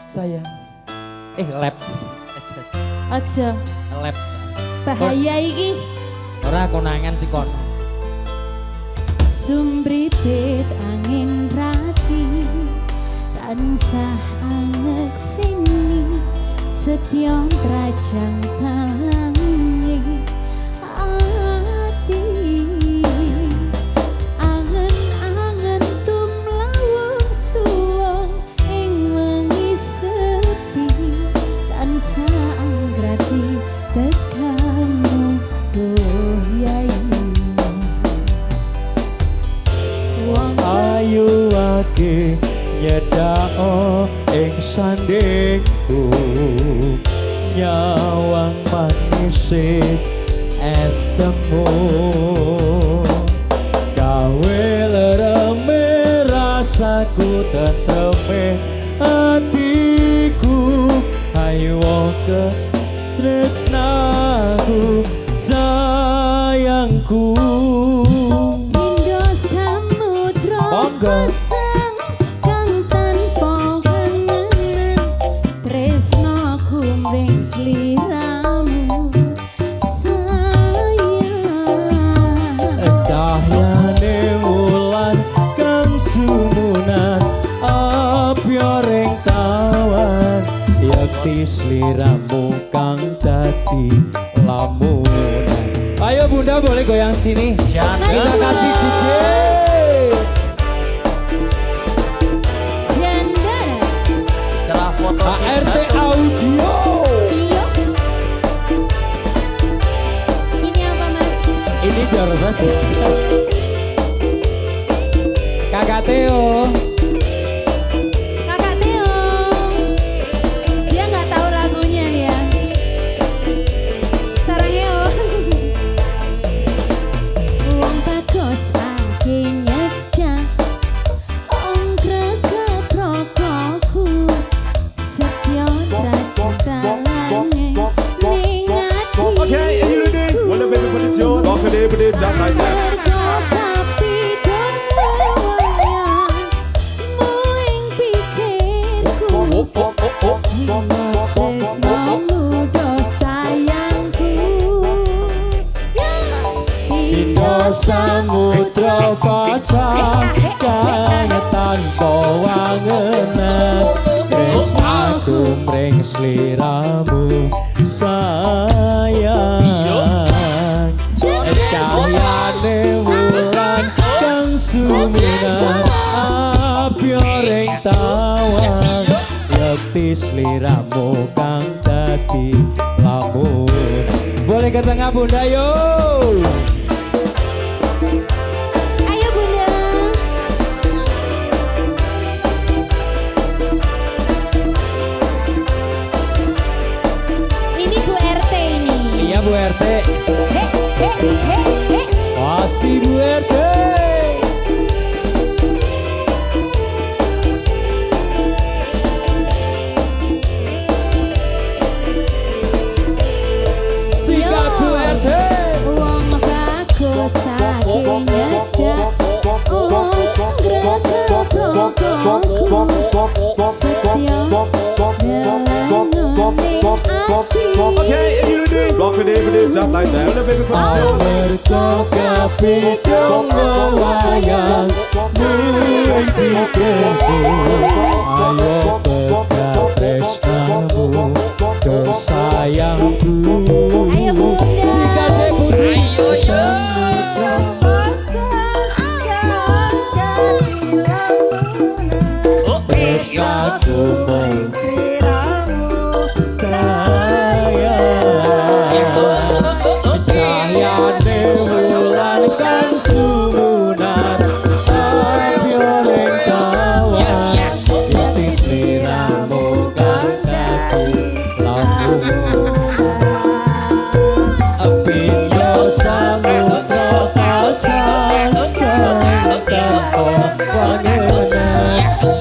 Sayang. Lab. Aja. Lab. Bahaya iki. Ora konangan si kono. Sumbripit angin radi tansah anget sini setyon trajang talangi ati angen-angen tumlawung suwung ing wengi sepi tansah anggrati tekamu duh yayi. Ayu ake nyedao ing sandingku nyawang manis es temu gawe lereme rasaku tentreme hatiku ayu ke tresnaku sayangku. Pasang kang tanpa kenangan tresno kumring sliramu sayang cahyane wulan kang sumunan apya ring tawan yakti sliramu kang dadi lamunan. Ayo Bunda boleh goyang sini. Terima kasih Bunda. ART Audio. Iya. Ini apa Mas? Ini biar Mas. Kakak Theo. Kakak Theo. Dia nggak tahu lagunya dia. Sarangnya Wong bagus akhirnya dah ongkrek ke prokoku. Okay, are you ready? Well, the baby put it on. Walk it, put it down like that. Samudra pasang kaya tanpa wangenan tresnaku mring sliramu sayang cahyane wulan kang sumunan apya ring tawang yakti sliramu kang dadi lamunan. Boleh ke tengah Bunda yuk. Bu RT. Masih Bu RT. Sikat Bu RT. Wong bagus saking nyedak Okay, are you ready? Walk it, put it down like that. Well, the baby put it on. Berkokapi dong wayang buing pikirku ayo pegang tresnamu kesayangku. Ayo Bunda. Sikate putri. Tresnaku meng cahyane wulan kang sumunan apya ring tawang yakti sliramu kang dadi lamunan. Apya samudra pasang kang tanpa wangenan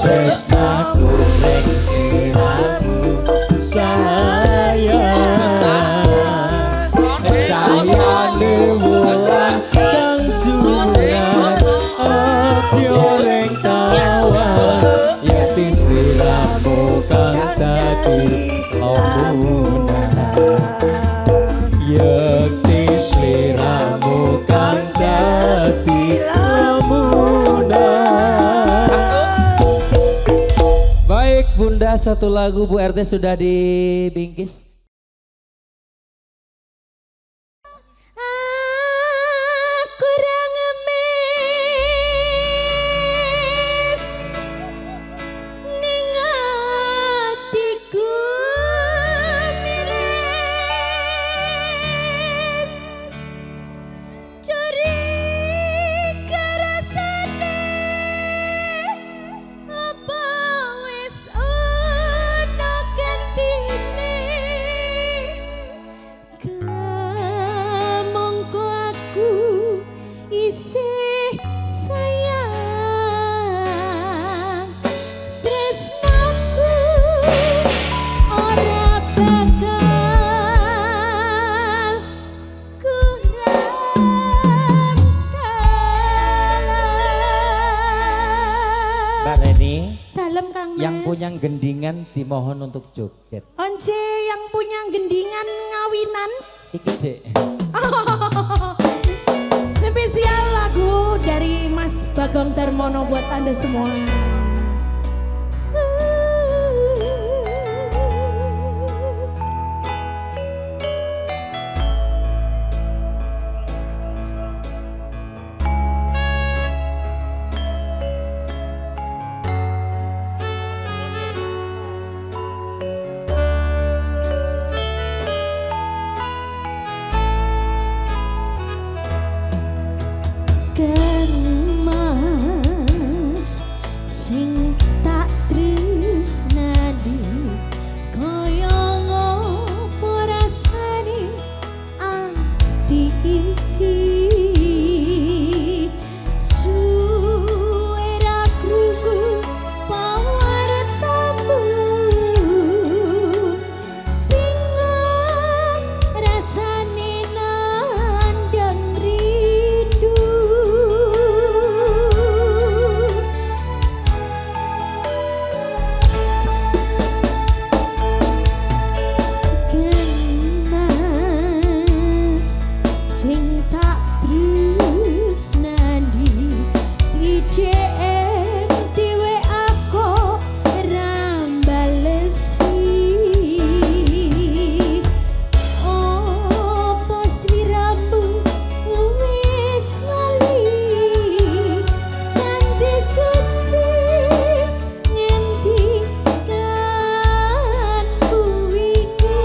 tresnaku ring sliramu ditunda satu lagu, Bu RT sudah dibingkis. Aku ra ngemis ning atiku miris curiga rasane apa wis ana gantine mongko aku isih sayang tresnaku ora bakal kurang Mbak Reni, dalam Kang Mas. yang punya gendingan dimohon untuk joget. Once yang punya gendingan ngawinan Iki dek. spesial lagu dari Mas Bagong Darmono buat Anda semua. Mas sing tak tresnani kaya ngopo rasane ati iki suwe ra krungu pawartamu bingung rasane nandang rindu Mas sing tak tresnani dijek diwe aku rambalesi opo sliramu wis lali janji suci ngendikanmu iki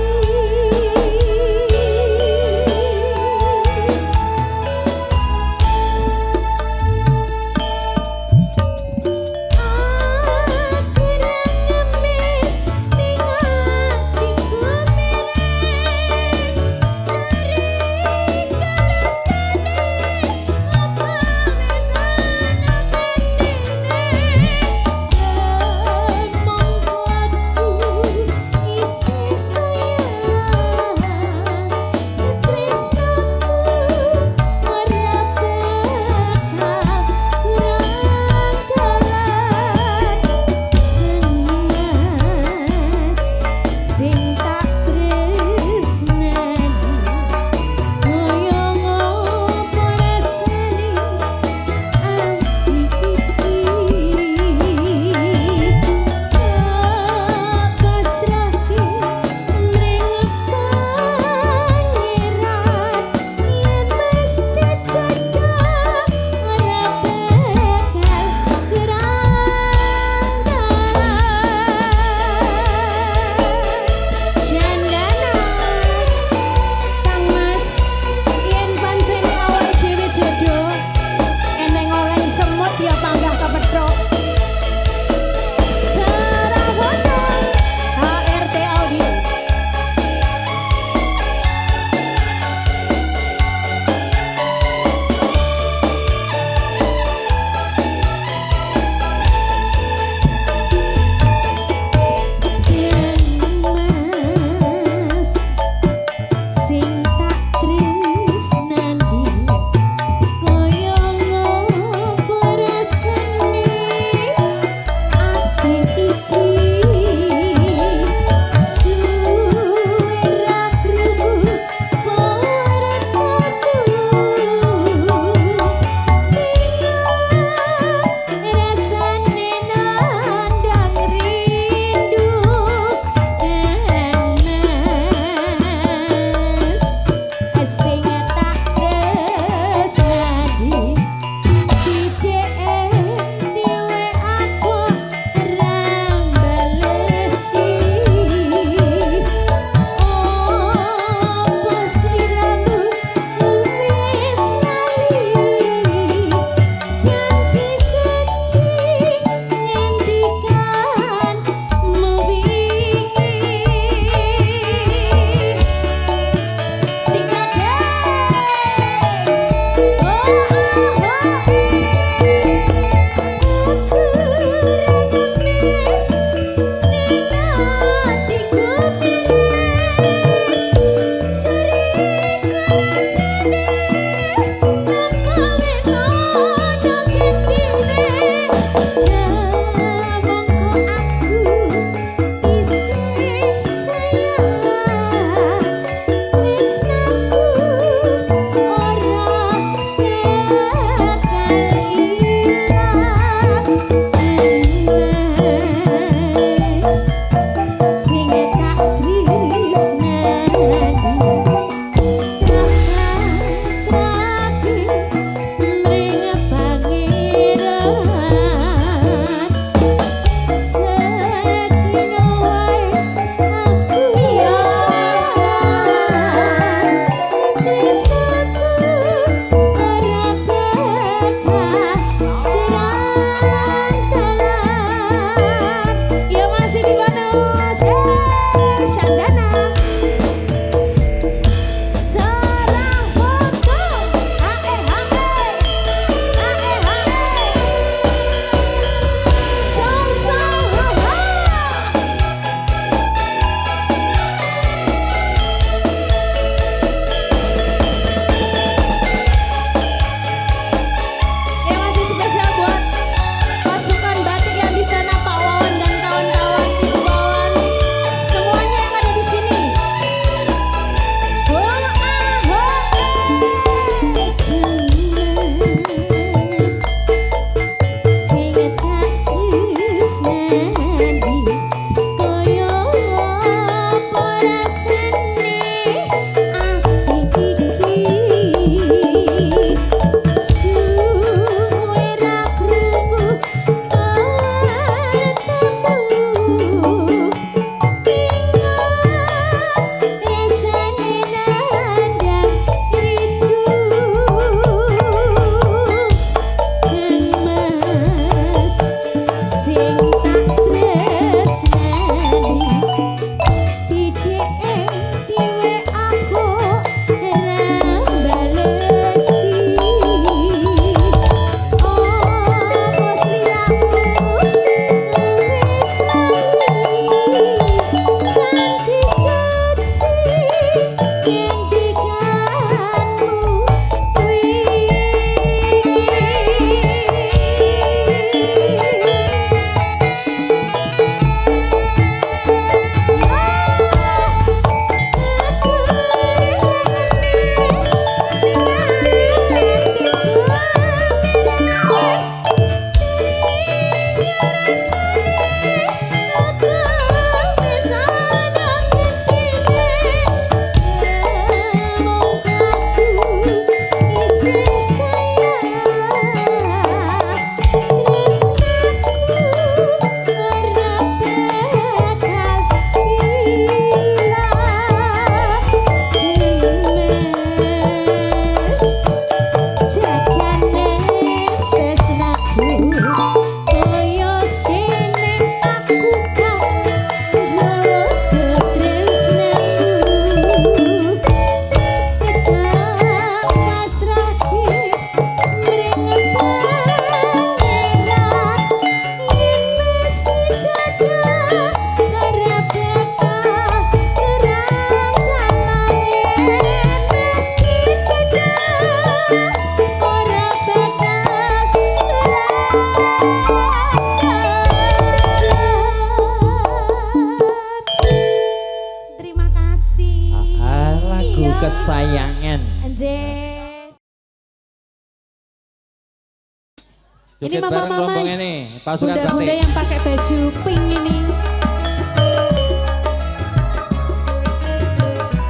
Ini Joget bareng mama-mama, kelompok ini, pasukan bunda-bunda batik. yang pakai baju pink ini.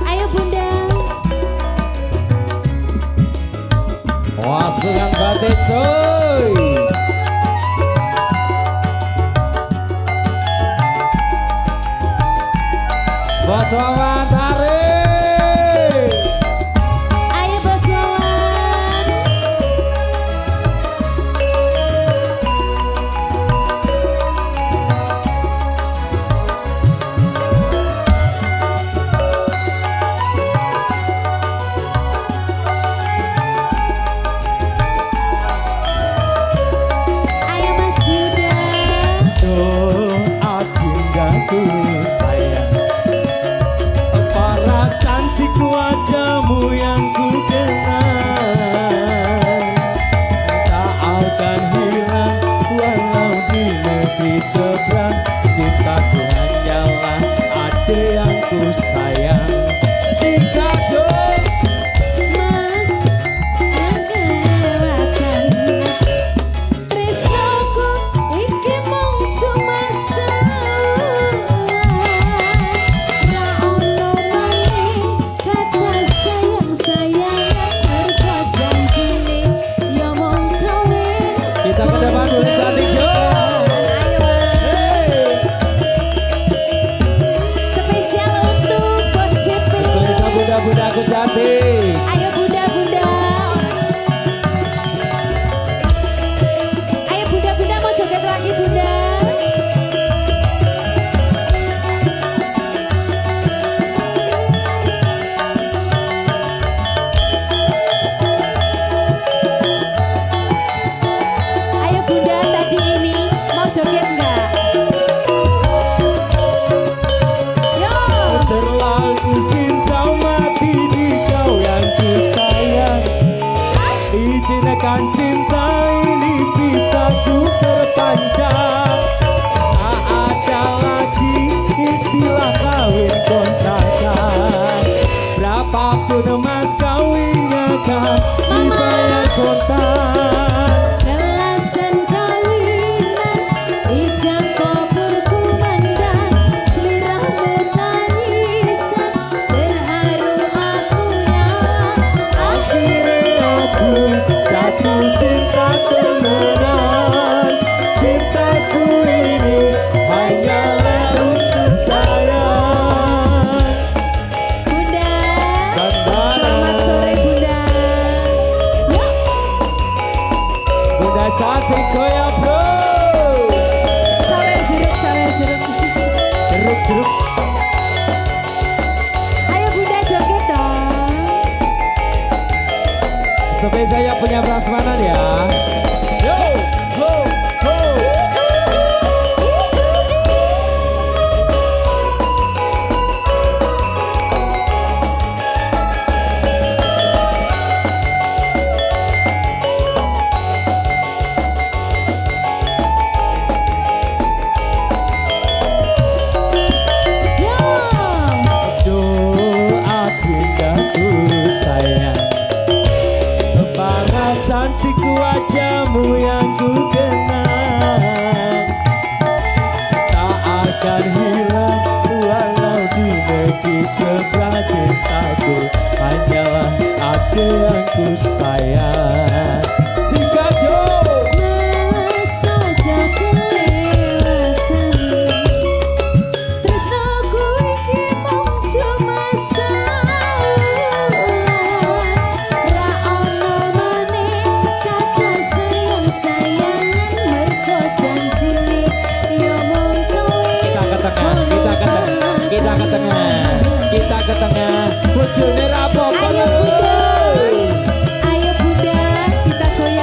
Ayo bunda. Pasukan batik coy. Bos Wawan tarik. Ayo Bos Wawan. Ayo Mas Yuda. Doa bundaku sayang, para cantik wajahmu yang ku kenal tak akan hilang walau di negeri seberang. Cintaku hanyalah ada yang ku sayang. Jika Mas kelewatan tresnoku iki mung cuma sebulan. Ra ono maning kata sayang-sayangan mergo janjine ya mung kowe. Kita ke depan dulu cantik yo. Ayo spesial untuk Bos JP. Bisa bunda-bunda aku cantik. Ayo bunda-bunda. Ayo bunda-bunda mau joget lagi bunda. Ayo bunda tadi ini mau joget nggak? Yo. terlalu cinta mati di kau yang ku sayang, izinkan cinta ini bisa ku perpanjang. Tak ada lagi istilah kawin kontrakan, berapapun mas kawinnya kan dibayar kontan. Belasan kawinan ijab kabul kumandang, seliramu tangisan terharu aku yang Akhirnya aku jatuh cinta temenan. Cintaku ini hanyalah untuk sayang. Bunda. Sandana. Selamat sore Bunda. Yuk. Bunda cantik goyang bro. Sawer jeruk, sawer jeruk. Jeruk-jeruk. Ayo Bunda joget dong. Spesial yang punya prasmanan ya. Yo, ho, ho. Yo. Doa bundaku sayang, para cantik wajahmu yang ku kenal tak akan hilang walau di negeri seberang. Cintaku hanyalah ada yang ku sayang. Singkat yo. Malah saja kelewatan tresnoku iki mung cuma sebulan. Ra ono maning kata sayang-sayangan mergo janjine ya mung kowe. Kita ke tengah, kita ke tengah, kita ke tengah, kita ke tengah. Bojone rapopo Ayo lho. Bunda, ayo Bunda, kita goyang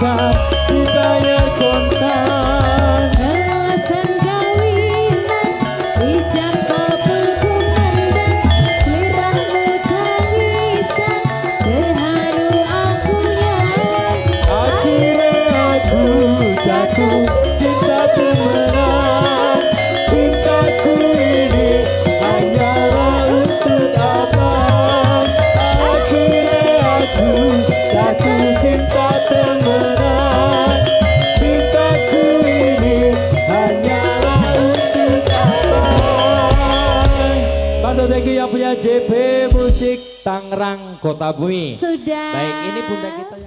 nikah dibayar kontan. Alasan kawinan ijab kabul kumandang, seliramu tangisan terharu aku nyawang. Akhirnya aku jatuh cinta temenan. Cintaku ini hanyalah untuk abang. Akhirnya aku jatuh cinta temenan. Cintaku ini hanyalah untuk abang. Bantu thank you yang punya JP Musik Tangerang Kota Bumi. Sudah. Baik, ini bunda kita yang